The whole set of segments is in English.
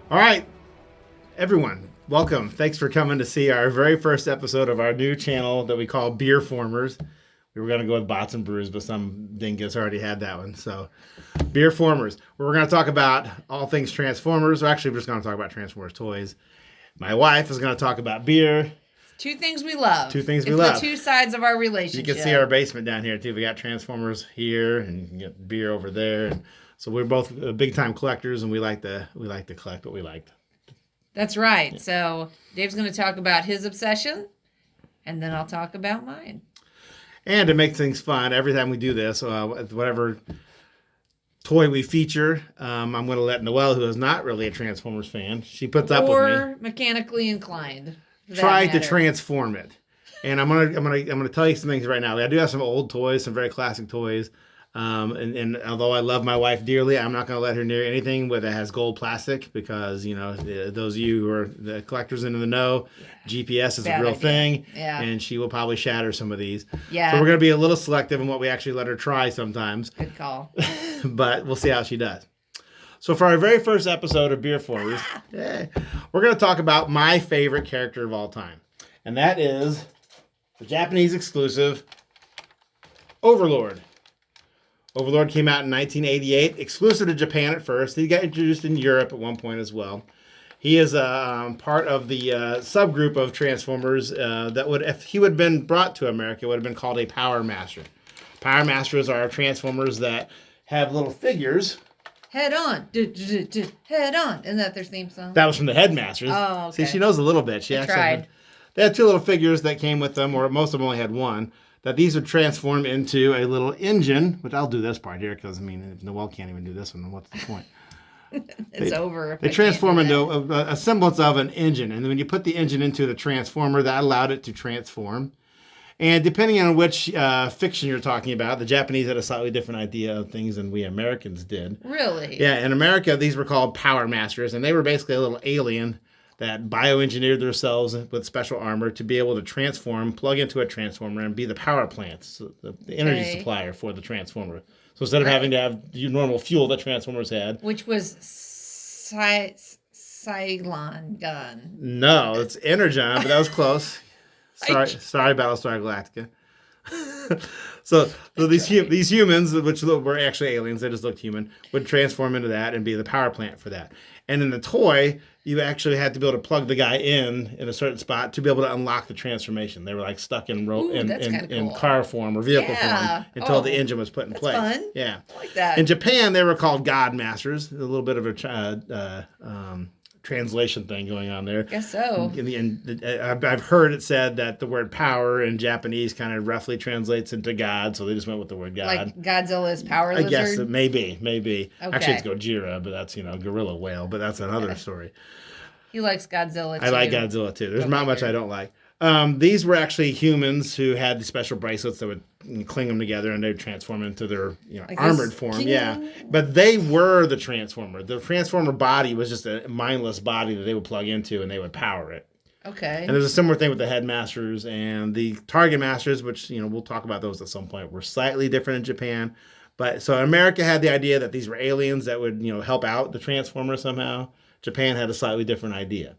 All right, everyone, welcome. Thanks for coming to see our very first episode of our new channel that we call BeerFormers. We were going to go with Bots and Brews, but some dingus already had that one. So, BeerFormers, where we're going to talk about all things Transformers. Or actually, we're just going to talk about Transformers toys. My wife is going to talk about beer. Two things we love. Two things we love. The two sides of our relationship. You can see our basement down here, too. We got Transformers here, and you can get beer over there. And so we're both big-time collectors, and we like to collect what we like. That's right. Yeah. So Dave's going to talk about his obsession, and then I'll talk about mine. And to make things fun, every time we do this, whatever toy we feature, I'm going to let Noel, who is not really a Transformers fan, she puts up with me. Or mechanically inclined. Try to transform it. And I'm gonna tell you some things right now. I do have some old toys, some very classic toys. And although I love my wife dearly, I'm not going to let her near anything that has gold plastic because, you know, those of you who are the collectors into the know, GPS is a real thing. Yeah. And she will probably shatter some of these. Yeah. So we're going to be a little selective in what we actually let her try sometimes. Good call. But we'll see how she does. So for our very first episode of BeerFormers, we're going to talk about my favorite character of all time. And that is the Japanese exclusive Overlord. Overlord came out in 1988, exclusive to Japan at first. He got introduced in Europe at one point as well. He is part of the subgroup of Transformers that would, if he would have been brought to America, would have been called a Power Master. Power Masters are Transformers that have little figures. Head on, head on. Isn't that their theme song? That was from the Headmasters. Oh, okay. See, she knows a little bit. I tried. They had two little figures that came with them, or most of them only had one. That these would transform into a little engine, which I'll do this part here because, I mean, if Noel can't even do this one, then what's the point? Over. They transform into a semblance of an engine. And when you put the engine into the transformer, that allowed it to transform. And depending on which fiction you're talking about, the Japanese had a slightly different idea of things than we Americans did. Really? Yeah, in America, these were called Power Masters, and they were basically a little alien that bioengineered themselves with special armor to be able to transform, plug into a transformer, and be the power plant, so the energy supplier for the transformer. So instead of having to have your normal fuel that Transformers had. Which was Cylon gun. No, it's Energon, but that was close. Sorry, Battlestar Galactica. So these humans, which were actually aliens, they just looked human, would transform into that and be the power plant for that. And in the toy, you actually had to be able to plug the guy in a certain spot to be able to unlock the transformation. They were like stuck in car form or vehicle form until the engine was put in place. Fun. Yeah, I like that. In Japan, they were called God Masters. A little bit of a translation thing going on there. Guess so. I've heard it said that the word power in Japanese kind of roughly translates into God, so they just went with the word God. Like Godzilla's power lizard? I guess maybe. Okay. Actually, it's Gojira, but that's, gorilla whale, but that's another story. He likes Godzilla, too. I like Godzilla, too. There's not much I don't like. These were actually humans who had the special bracelets that would cling them together and they'd transform into their like armored form. Yeah. But they were the Transformer. The Transformer body was just a mindless body that they would plug into and they would power it. Okay. And there's a similar thing with the Headmasters and the Target Masters, which, we'll talk about those at some point, were slightly different in Japan. But so America had the idea that these were aliens that would, help out the Transformer somehow. Japan had a slightly different idea.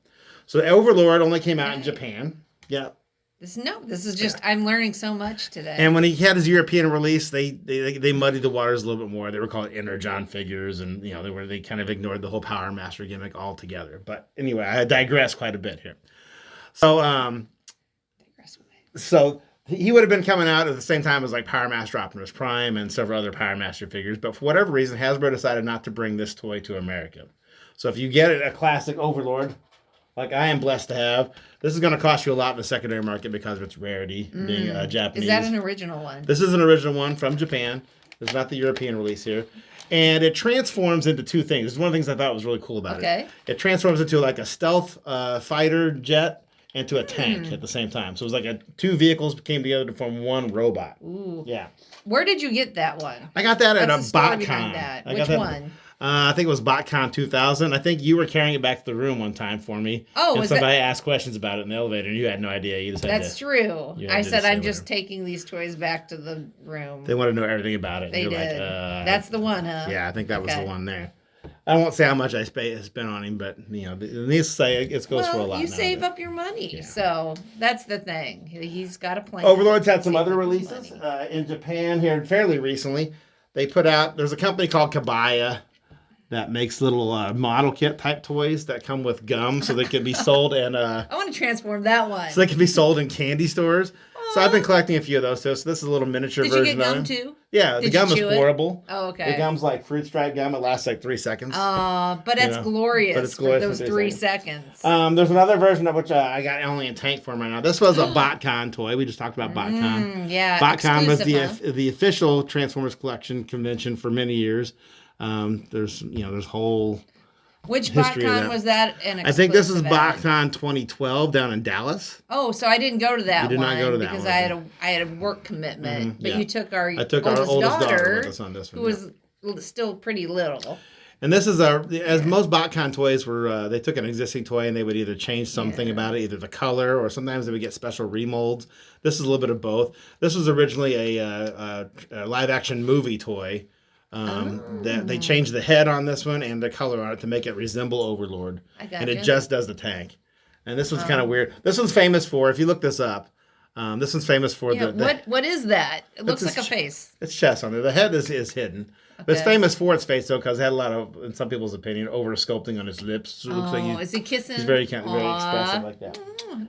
So Overlord only came out in Japan. Yeah. This is just, I'm learning so much today. And when he had his European release, they muddied the waters a little bit more. They were called Energon figures, and they kind of ignored the whole Power Master gimmick altogether. But anyway, I digress quite a bit here. So he would have been coming out at the same time as like Power Master Optimus Prime and several other Power Master figures, but for whatever reason, Hasbro decided not to bring this toy to America. So if you get a classic Overlord, like I am blessed to have, this is going to cost you a lot in the secondary market because of its rarity, being Japanese. Is that an original one? This is an original one from Japan. This is not the European release here. And it transforms into two things. This is one of the things I thought was really cool about it. It transforms into like a stealth fighter jet into a tank at the same time. So it was like two vehicles came together to form one robot. Ooh. Yeah. Where did you get that one? I got that at a BotCon. Which one? I think it was BotCon 2000. I think you were carrying it back to the room one time for me. Oh, and somebody asked questions about it in the elevator, and you had no idea. You just had That's true. I said, I'm just taking these toys back to the room. They want to know everything about it. They did. That's the one, huh? Yeah, I think that was the one there. I won't say how much I spent on him, but needless to say, it goes for a lot. You save nowadays. up your money, so that's the thing. He's got a plan. Overlord's had some other releases in Japan here fairly recently. They put out. There's a company called Kabaya that makes little model kit type toys that come with gum, so they can be sold and. I want to transform that one. So they can be sold in candy stores. So I've been collecting a few of those too. So this is a little miniature version. Did you get gum too? Yeah, the gum is horrible. Oh, okay. The gum's like fruit stripe gum. It lasts like 3 seconds. But it's glorious. But it's glorious for those 3 seconds. There's another version of which I got only in tank form right now. This was a BotCon toy. We just talked about BotCon. Yeah, BotCon was the official Transformers collection convention for many years. There's whole. Which BotCon was that? I think this is BotCon 2012 down in Dallas. Oh, so I didn't go to that one. You did not go to that one. Because I had a work commitment. But you took our oldest daughter with us on this one. Who was still pretty little. And this is as most BotCon toys were, they took an existing toy and they would either change something about it, either the color, or sometimes they would get special remolds. This is a little bit of both. This was originally a live action movie toy. That they changed the head on this one and the color on it to make it resemble Overlord. And it just does the tank. And this one's kind of weird. This one's famous for, if you look this up, this one's famous for what is that? It looks like a face. It's chest on there. The head is hidden. Okay. But it's famous for its face though, because it had a lot of, in some people's opinion, over sculpting on his lips. So it looks like is he kissing? He's very expressive like that.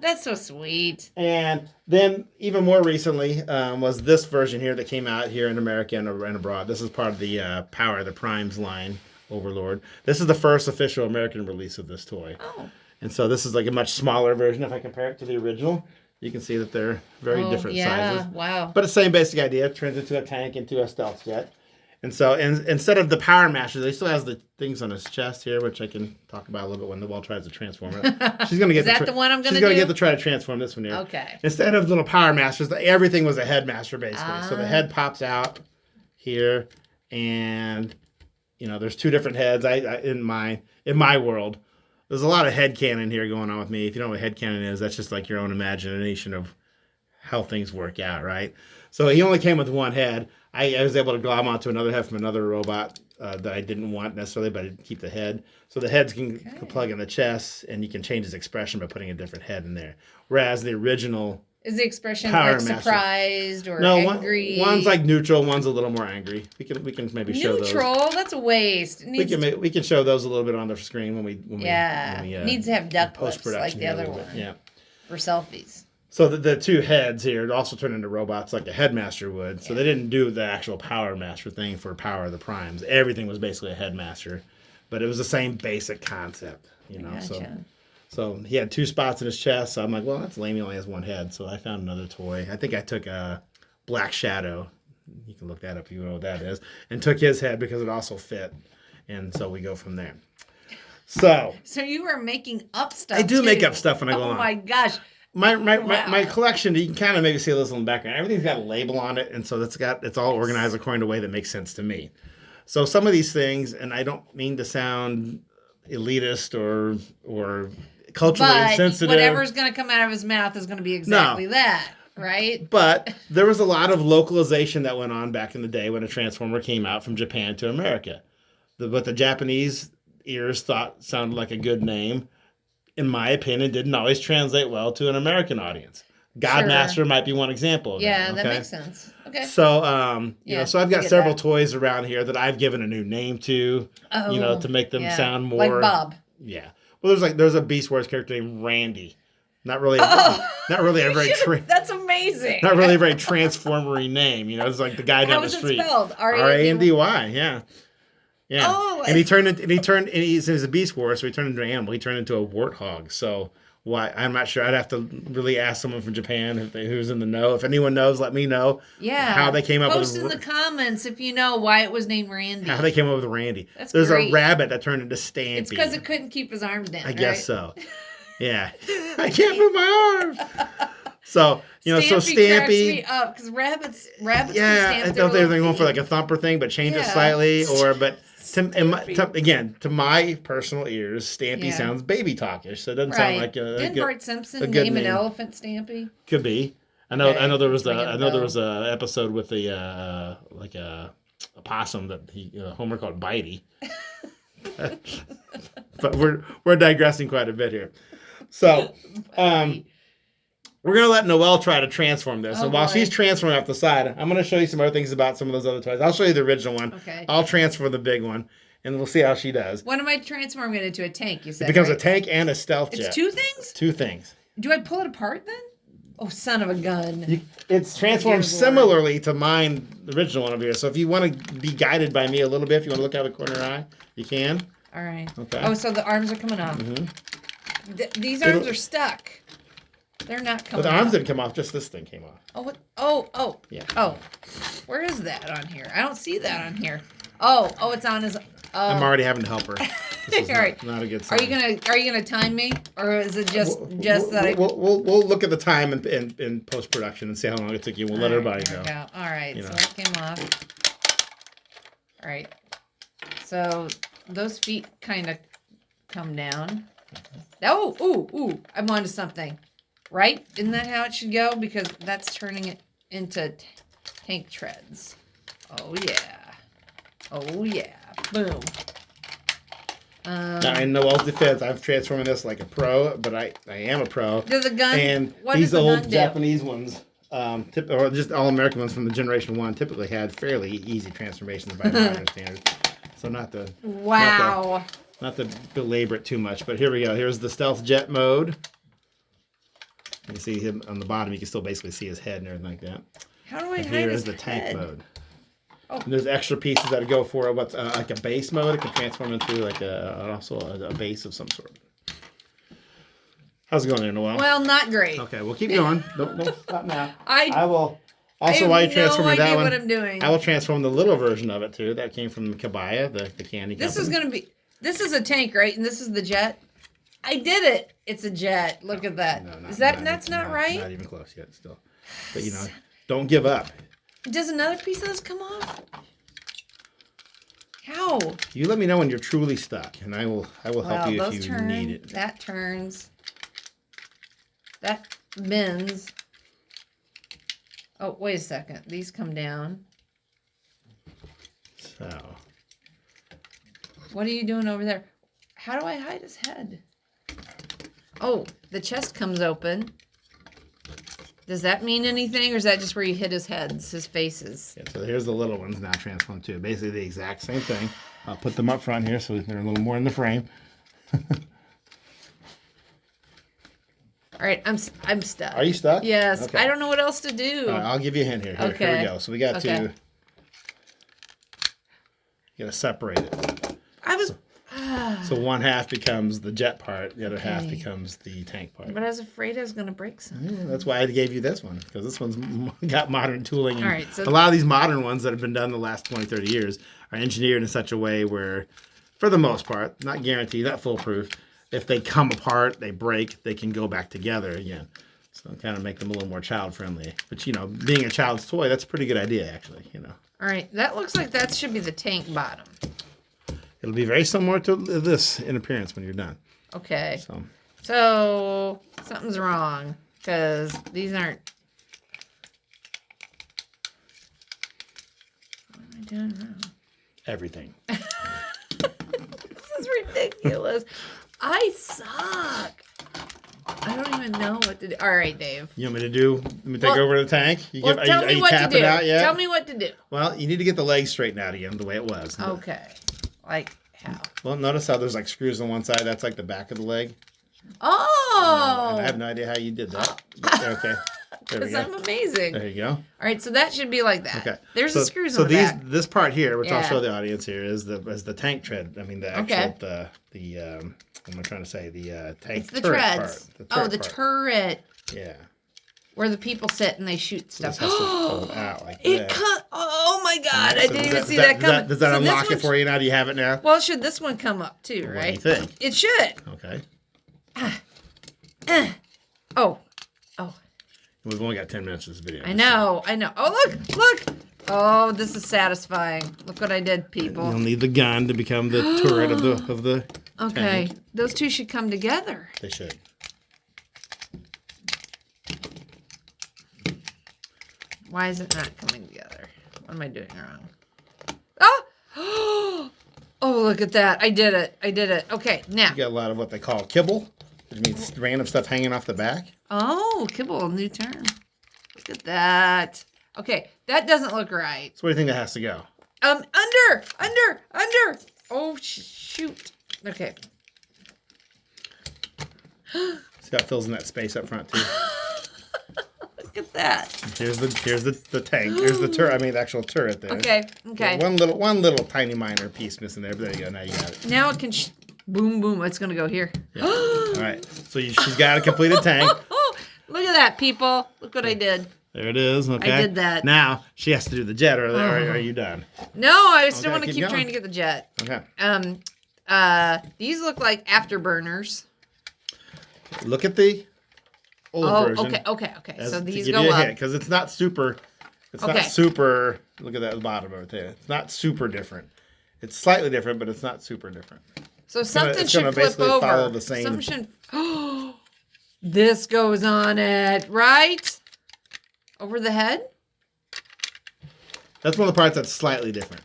That's so sweet. And then even more recently was this version here that came out here in America and abroad. This is part of the Power of the Primes line, Overlord. This is the first official American release of this toy. Oh. And so this is like a much smaller version if I compare it to the original. You can see that they're very different sizes. Wow. But it's the same basic idea. Turns into a tank, into a stealth jet. And so instead of the Power Master, they still has the things on his chest here, which I can talk about a little bit when Noel tries to transform it. She's gonna get Is that the one I'm gonna do? She's gonna get to try to transform this one here. Okay. Instead of little Power Masters, everything was a Headmaster basically. So the head pops out here, and there's 2 different heads. In my world, there's a lot of headcanon here going on with me. If you don't know what headcanon is, that's just like your own imagination of how things work out, right? So he only came with one head. I was able to glom onto another head from another robot that I didn't want necessarily, but I did keep the head. So the heads can plug in the chest, and you can change his expression by putting a different head in there. Whereas the original is the expression like surprised or angry? One's like neutral, one's a little more angry. We can maybe show those. Neutral? That's a waste. We can show those a little bit on the screen when we needs to have duck lips like the other one. Yeah. For selfies. So the 2 heads here also turn into robots like a Headmaster would. So they didn't do the actual Power Master thing for Power of the Primes. Everything was basically a Headmaster, but it was the same basic concept, Gotcha. So he had 2 spots in his chest. So I'm like, well, that's lame. He only has 1 head. So I found another toy. I think I took a Black Shadow. You can look that up if you know what that is. And took his head because it also fit. And so we go from there. So you were making up stuff. I do make up stuff when I go on. Oh my gosh. My collection, you can kind of maybe see this in the background. Everything's got a label on it, and so it's all organized according to a way that makes sense to me. So some of these things, and I don't mean to sound elitist or culturally insensitive. Whatever's going to come out of his mouth is going to be exactly that, right? But there was a lot of localization that went on back in the day when a Transformer came out from Japan to America. What the Japanese ears thought sounded like a good name, in my opinion, didn't always translate well to an American audience. Godmaster might be one example of that. That makes sense. Okay. So, so I've got several toys around here that I've given a new name to, to make them sound more like Bob. Yeah. Well, there's a Beast Wars character named Randy. Not really a very that's amazing. Not really a very transformery name. It's like the guy down the street. How is it spelled? Randy. Yeah. Yeah. Oh, and he's a Beast Wars, so he turned into an animal. He turned into a warthog. So why? I'm not sure. I'd have to really ask someone from Japan who's in the know. If anyone knows, let me know. Yeah. How they came up with Post in the comments if you know why it was named Randy. How they came up with Randy. There's a rabbit that turned into Stampy. It's because it couldn't keep his arms down. I guess so. Yeah. I can't move my arms. So Stampy cracks me up because rabbits. Yeah, I thought they were going for like a thumper thing, but change it slightly, to my personal ears, Stampy sounds baby talkish, so it doesn't sound like Didn't Bart Simpson name an elephant Stampy? Could be. I know there was a episode with a possum that Homer called Bitey. But we're digressing quite a bit here. So we're going to let Noel try to transform this. And while she's transforming off the side, I'm going to show you some other things about some of those other toys. I'll show you the original one. Okay. I'll transfer the big one, and we'll see how she does. What am I transforming it into? A tank, you said, It becomes right? a tank and a stealth jet. It's two things? Two things. Do I pull it apart then? Oh, son of a gun. It's transformed similarly to mine, the original one over here. So if you want to be guided by me a little bit, if you want to look out of the corner of your eye, you can. All right. Okay. Oh, so the arms are coming off. Mm-hmm. These arms are stuck. They're not coming off. But the arms didn't come off. Just this thing came off. Oh, what? Oh. Yeah. Oh. Where is that on here? I don't see that on here. Oh, it's on his... I'm already having to help her. This is all right. not a good sign. Are you gonna time me, or is it just that we'll look at the time in post production and see how long it took you. We'll let everybody know. All right. So that came off. All right. So those feet kind of come down. Ooh! I'm onto something. Right? Isn't that how it should go? Because that's turning it into tank treads. Oh yeah. Boom. Now, in Noel's defense, I'm transforming this like a pro, but I am a pro. Does the gun? And these old Japanese ones, or just all American ones from the Generation 1, typically had fairly easy transformations by modern standards. So not to belabor it too much, but here we go. Here's the stealth jet mode. You can see him on the bottom. You can still basically see his head and everything like that. How do I hide here his is the tank head? mode. Oh. And there's extra pieces that go for what's like a base mode. It can transform into like a base of some sort. How's it going there, Noel? Well, not great. Okay, we'll keep going. Don't stop now. I will. Also, while you transform that one, what I'm doing. I will transform the little version of it too. That came from Kabaya, the candy company. This is a tank, right? And this is the jet. I did it. It's a jet. Look at that. That's not right? Not even close yet still. But don't give up. Does another piece of this come off? How? You let me know when you're truly stuck, and I will help you if you need it. That turns. That bends. Oh, wait a second. These come down. So. What are you doing over there? How do I hide his head? Oh, the chest comes open. Does that mean anything, or is that just where you hit his heads, his faces? Yeah, so here's the little ones now transformed too. Basically the exact same thing. I'll put them up front here so they're a little more in the frame. All right, I'm stuck. Are you stuck? Yes. Okay. I don't know what else to do. All right, I'll give you a hint here. Here we go. So we got to... You got to separate it. So one half becomes the jet part, the other half becomes the tank part. But I was afraid I was going to break something. Yeah, that's why I gave you this one, because this one's got modern tooling. And all right, so a lot of these modern ones that have been done the last 20, 30 years are engineered in such a way where, for the most part, not guaranteed, not foolproof, if they come apart, they break, they can go back together again. So kind of make them a little more child-friendly. But, being a child's toy, that's a pretty good idea, actually, All right, that looks like that should be the tank bottom. It'll be very similar to this in appearance when you're done. Okay. So something's wrong because these aren't. What am I doing wrong? Everything. This is ridiculous. I suck. I don't even know what to do. All right, Dave. You want me to let me take over the tank? Tell me what to do. Tell me what to do. Well, you need to get the legs straightened out again the way it was. Okay. Like how? Well, notice how there's like screws on one side. That's like the back of the leg. Oh! And I have no idea how you did that. Okay. Because I'm amazing. There you go. All right, so that should be like that. Okay. There's the screws on the back. This part here, which I'll show the audience here, is the tank tread. I mean, the actual what am I trying to say? The tank. It's the turret treads. Part. The turret. Yeah. Where the people sit and they shoot stuff. This has to fold out like that. Oh my God! I didn't even see that coming. Does that unlock it for you now? Do you have it now? Well, should this one come up too? Right? What do you think? It should. Okay. Oh. We've only got 10 minutes of this video. I know. Oh, look. Oh, this is satisfying. Look what I did, people. You'll need the gun to become the turret of the Okay. tank. Those two should come together. They should. Why is it not coming together? What am I doing wrong? Oh! Oh, look at that. I did it. Okay, now. You got a lot of what they call kibble, which means random stuff hanging off the back. Oh, kibble, new term. Look at that. Okay, that doesn't look right. So what do you think that has to go? Under. Oh, shoot. Okay. See how it fills in that space up front too. Look at that. Here's the tank. Here's the turret. I mean, the actual turret there. Okay. One little tiny minor piece missing there, but there you go. Now you got it. Now it can boom, boom. It's gonna go here. Yeah. All right. So she's got a completed tank. Look at that, people. Look what I did. There it is. Okay. I did that. Now she has to do the jet, or are you done? No, I still want to keep going. trying to get the jet. Okay. These look like afterburners. Look at the old version. Okay. So these to go give you a up. hint, because it's not super. It's not Okay. super. Look at that at the bottom of it there. It's not super different. It's slightly different, but it's not super different. So something it's should gonna flip basically over. follow the same- Something should. This goes on it, right? Over the head? That's one of the parts that's slightly different.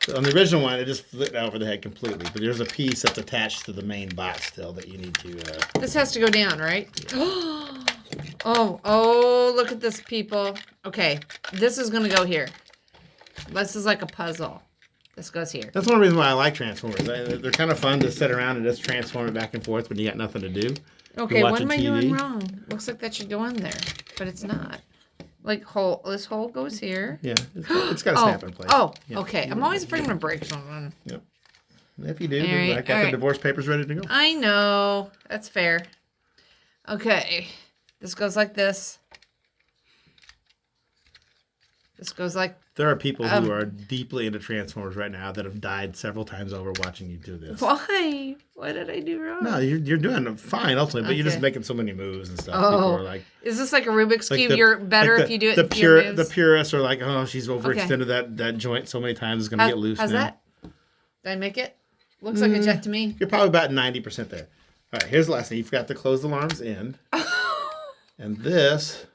So on the original one, it just flipped over the head completely, but there's a piece that's attached to the main bot still that you need to. This has to go down, right? Oh, look at this, people. Okay, this is going to go here. This is like a puzzle. This goes here. That's one reason why I like Transformers. They're kind of fun to sit around and just transform it back and forth when you got nothing to do. Okay, watch what am I TV. doing wrong? Looks like that should go in there, but it's not. Like, this hole goes here. Yeah, it's got to snap in place. Yeah. Okay. I'm always afraid I'm going to break something. Yep. If you do, All right, I got the divorce papers ready to go. I know. That's fair. Okay. This goes like this. This goes like... There are people who are deeply into Transformers right now that have died several times over watching you do this. Why? What did I do wrong? No, you're doing fine ultimately, but you're just making so many moves and stuff. People are like, is this like a Rubik's like Cube? You're better if you do it in fewer moves? The purists are like, oh, she's overextended that joint so many times, it's going to get loose how's now. that? Did I make it? Looks like a jet to me. You're probably about 90% there. All right, here's the last thing. You've got to close the alarms in. And this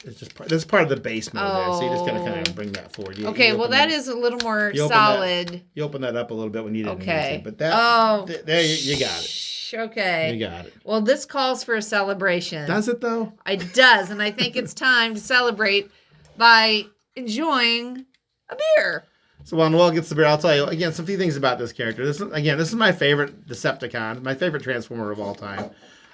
is just this is part of the base mode there. So you just got to kind of bring that forward. That is a little more solid. You open that up a little bit when you didn't need Okay. to. But that, there you got it. Okay. You got it. Well, this calls for a celebration. Does it, though? It does. And I think it's time to celebrate by enjoying a beer. So while Noel gets the beer, I'll tell you, again, some few things about this character. This is my favorite Decepticon, my favorite Transformer of all time.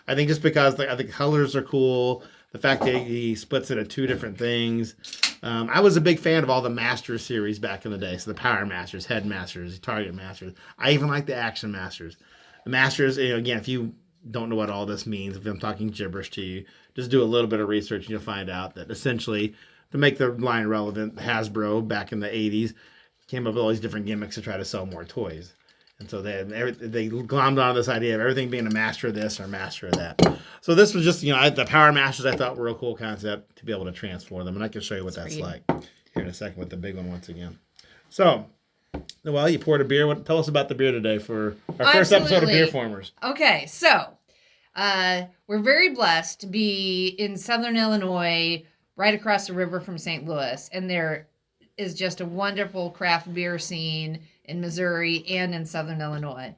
I think just because I think colors are cool, the fact that he splits into two different things. I was a big fan of all the Masters series back in the day. So the Power Masters, Head Masters, Target Masters. I even like the Action Masters. The Masters, again, if you don't know what all this means, if I'm talking gibberish to you, just do a little bit of research and you'll find out that essentially, to make the line relevant, Hasbro back in the 80s came up with all these different gimmicks to try to sell more toys. And so they glommed on this idea of everything being a master of this or a master of that. So this was just, the Power Masters I thought were a cool concept to be able to transform them. And I can show you what that's like here in a second with the big one once again. So, Noel, you poured a beer. Tell us about the beer today for our first episode of BeerFormers. Okay, so we're very blessed to be in Southern Illinois, right across the river from St. Louis. And there is just a wonderful craft beer scene in Missouri and in Southern Illinois.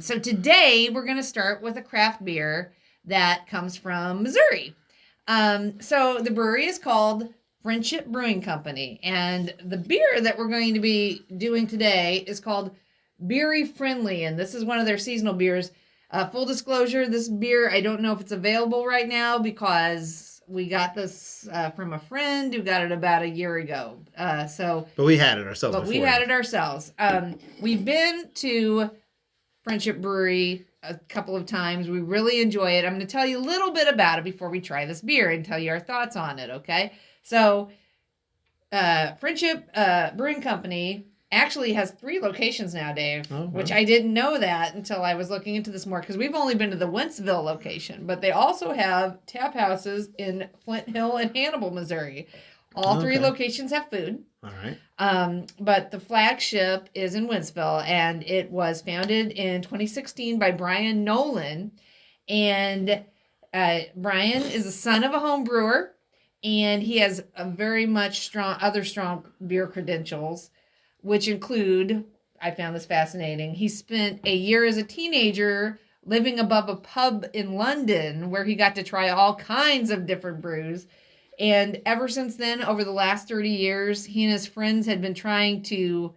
So today we're going to start with a craft beer that comes from Missouri. So the brewery is called Friendship Brewing Company, and the beer that we're going to be doing today is called Brewery Friendly, and this is one of their seasonal beers. Full disclosure, this beer, I don't know if it's available right now because we got this from a friend who got it about a year ago. But we had it ourselves. We've been to Friendship Brewery a couple of times. We really enjoy it. I'm going to tell you a little bit about it before we try this beer and tell you our thoughts on it, okay? So, Friendship Brewing Company actually has 3 locations now, Dave, which I didn't know that until I was looking into this more, because we've only been to the Wentzville location, but they also have tap houses in Flint Hill and Hannibal, Missouri. All 3 locations have food. All right. But the flagship is in Wentzville, and it was founded in 2016 by Brian Nolan. And Brian is the son of a home brewer, and he has a very much strong beer credentials, which include I found this fascinating. He spent a year as a teenager living above a pub in London where he got to try all kinds of different brews. And ever since then, over the last 30 years, he and his friends had been trying to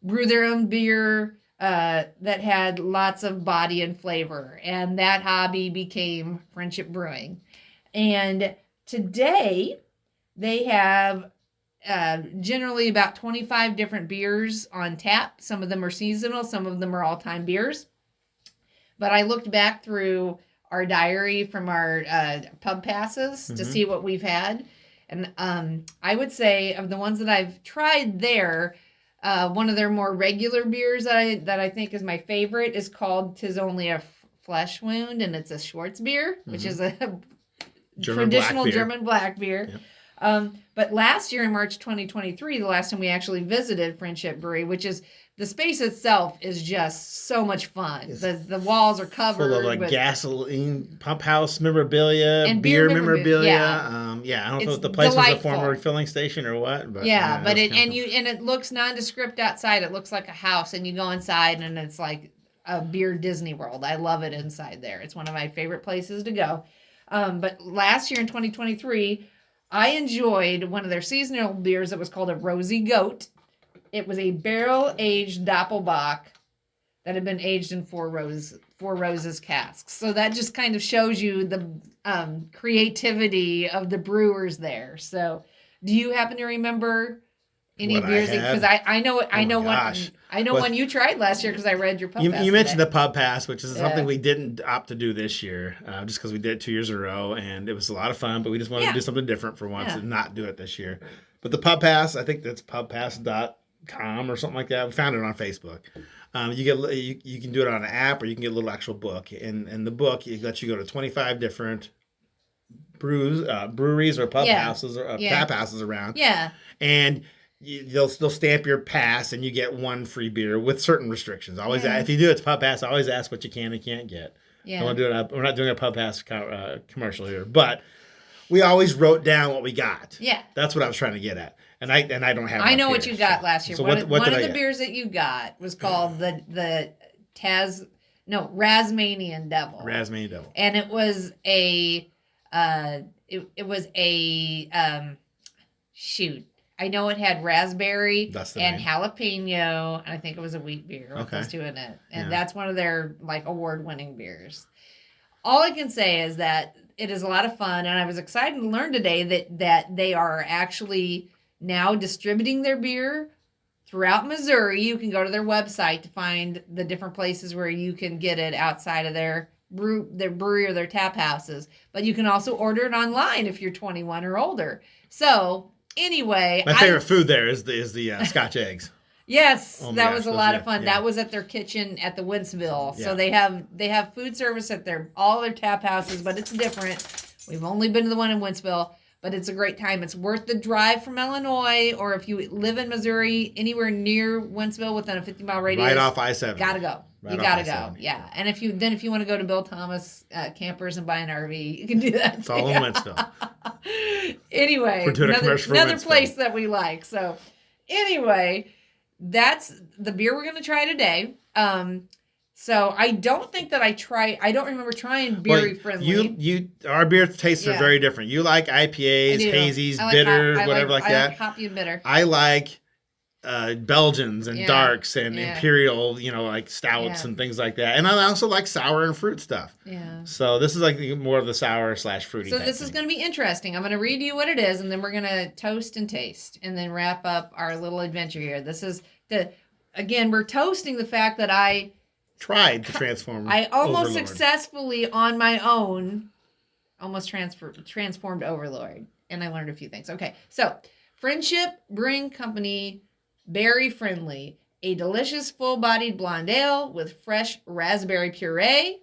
brew their own beer that had lots of body and flavor. And that hobby became Friendship Brewing. And today, they have generally about 25 different beers on tap. Some of them are seasonal, some of them are all-time beers. But I looked back through our diary from our pub passes to see what we've had. And I would say of the ones that I've tried there, one of their more regular beers that I think is my favorite is called "'Tis Only a Flesh Wound," and it's a Schwartz beer, which is a traditional German black beer. Yep. But last year in March 2023, the last time we actually visited Friendship Brewery, which is the space itself is just so much fun. The walls are covered full of gasoline pump house memorabilia, and beer memorabilia. Yeah. I don't know if the place was a former filling station or what, but but it looks nondescript outside. It looks like a house, and you go inside and it's like a beer Disney World. I love it inside there. It's one of my favorite places to go. But last year in 2023, I enjoyed one of their seasonal beers that was called a Rosy Goat. It was a barrel-aged Doppelbock that had been aged in Four Roses casks. So that just kind of shows you the creativity of the brewers there. So do you happen to remember any beers? Because I know one you tried last year because I read your pub pass. You mentioned the pub pass, which is something we didn't opt to do this year, just because we did it 2 years in a row, and it was a lot of fun. But we just wanted to do something different for once and not do it this year. But the pub pass, I think that's pubpass.com or something like that. We found it on Facebook. You can do it on an app, or you can get a little actual book. And the book lets you go to 25 different breweries or pub houses or tap houses around. Yeah. And they'll stamp your pass, and you get one free beer with certain restrictions. Always, if you do it to pub pass, always ask what you can and can't get. Yeah. We're not doing a pub pass commercial here, but we always wrote down what we got. Yeah. That's what I was trying to get at. And I don't have. I know what you got last year. So one of the beers that you got was called the Rasmanian Devil. Rasmanian Devil. And it was I know it had raspberry and jalapeno, and I think it was a wheat beer with those two in it. And that's one of their award-winning beers. All I can say is that it is a lot of fun, and I was excited to learn today that they are actually now distributing their beer throughout Missouri. You can go to their website to find the different places where you can get it outside of their brewery or their tap houses. But you can also order it online if you're 21 or older. So anyway, my favorite food there is the Scotch eggs. Yes, that was a lot of fun. Yeah. That was at their kitchen at the Wentzville. Yeah. So they have food service at all their tap houses, but it's different. We've only been to the one in Wentzville, but it's a great time. It's worth the drive from Illinois, or if you live in Missouri, anywhere near Wentzville within a 50-mile radius. Right off I-7. Gotta go. You gotta go. Yeah. And if you want to go to Bill Thomas Campers and buy an RV, you can do that. It's all in Wentzville. Anyway, another place that we like. So anyway, that's the beer we're going to try today. So I don't think that I don't remember trying Brewery Friendly. Our beer tastes are very different. You like IPAs, hazies, bitters, whatever like that. I like hoppy and bitter. I like Belgians and darks and imperial, like stouts and things like that. And I also like sour and fruit stuff. Yeah. So this is more of the sour / fruity. So this is going to be interesting. I'm going to read you what it is, and then we're going to toast and taste, and then wrap up our little adventure here. This is we're toasting the fact that I tried to transform. I almost successfully on my own transformed Overlord, and I learned a few things. Okay, so Friendship Brewing Company. Berry Friendly, a delicious full-bodied blonde ale with fresh raspberry puree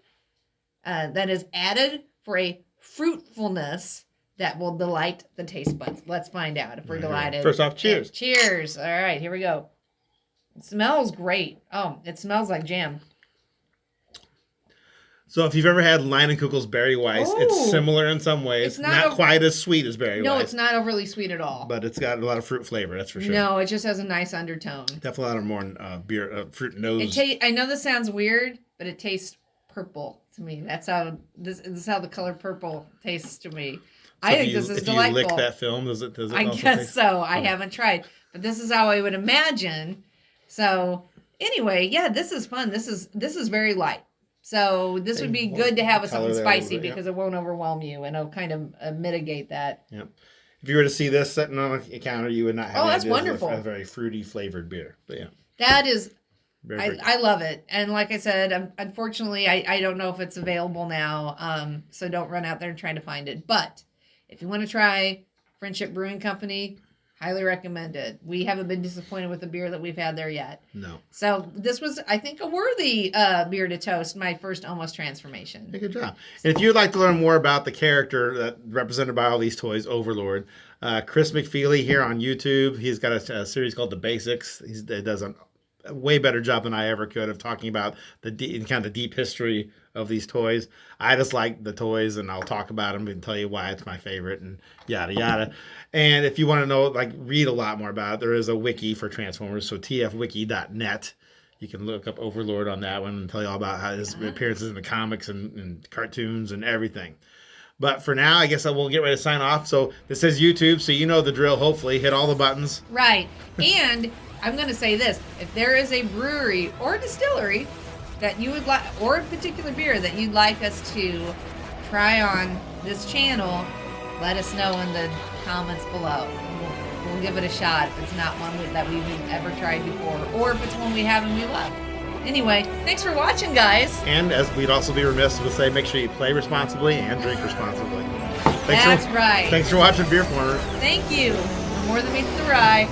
that is added for a fruitfulness that will delight the taste buds. Let's find out if we're delighted. First off, cheers. Cheers. All right, here we go. It smells great. Oh, it smells like jam. So if you've ever had Leinenkugel's Berry Weiss, it's Oh. similar in some ways. It's Not quite as sweet as Berry No, Weiss. it's not overly sweet at all. But it's got a lot of fruit flavor, that's for sure. No, it just has a nice undertone. Definitely a lot of more beer, fruit nose. I know this sounds weird, but it tastes purple to me. That's how this is how the color purple tastes to me. So I think this is delightful. If you lick that film, does it I also guess taste? so. I haven't tried, but this is how I would imagine. So anyway, yeah, this is fun. This is very light. So this would be good to have with something spicy because it won't overwhelm you and it'll kind of mitigate that. Yep. If you were to see this sitting on a counter, you would not have. Oh, that's ideas of wonderful. A very fruity flavored beer. But yeah, that is. very I love it. And like I said, unfortunately, I don't know if it's available now. So don't run out there and try to find it. But if you want to try Friendship Brewing Company, highly recommend it. We haven't been disappointed with the beer that we've had there yet. No. So this was, I think, a worthy beer to toast, my first almost transformation. Hey, good job. And if you'd like to learn more about the character that represented by all these toys, Overlord, Chris McFeely here on YouTube, he's got a series called The Basics. He does a way better job than I ever could of talking about the kind of deep history of these toys. I just like the toys, and I'll talk about them and tell you why it's my favorite and yada yada. And if you want to know, read a lot more about it, there is a wiki for Transformers, so tfwiki.net. You can look up Overlord on that one and tell you all about how his appearances in the comics and cartoons and everything. But for now, I guess I will get ready to sign off. So this is YouTube, so you know the drill. Hopefully, hit all the buttons. Right. And I'm going to say this. If there is a brewery or distillery that you would like, or a particular beer that you'd like us to try on this channel, let us know in the comments below. We'll give it a shot if it's not one that we've ever tried before, or if it's one we have and we love. Anyway, thanks for watching, guys. And as we'd also be remiss to say, make sure you play responsibly and drink responsibly. That's right. Thanks for watching BeerFormers. Thank you. More than meets the rye.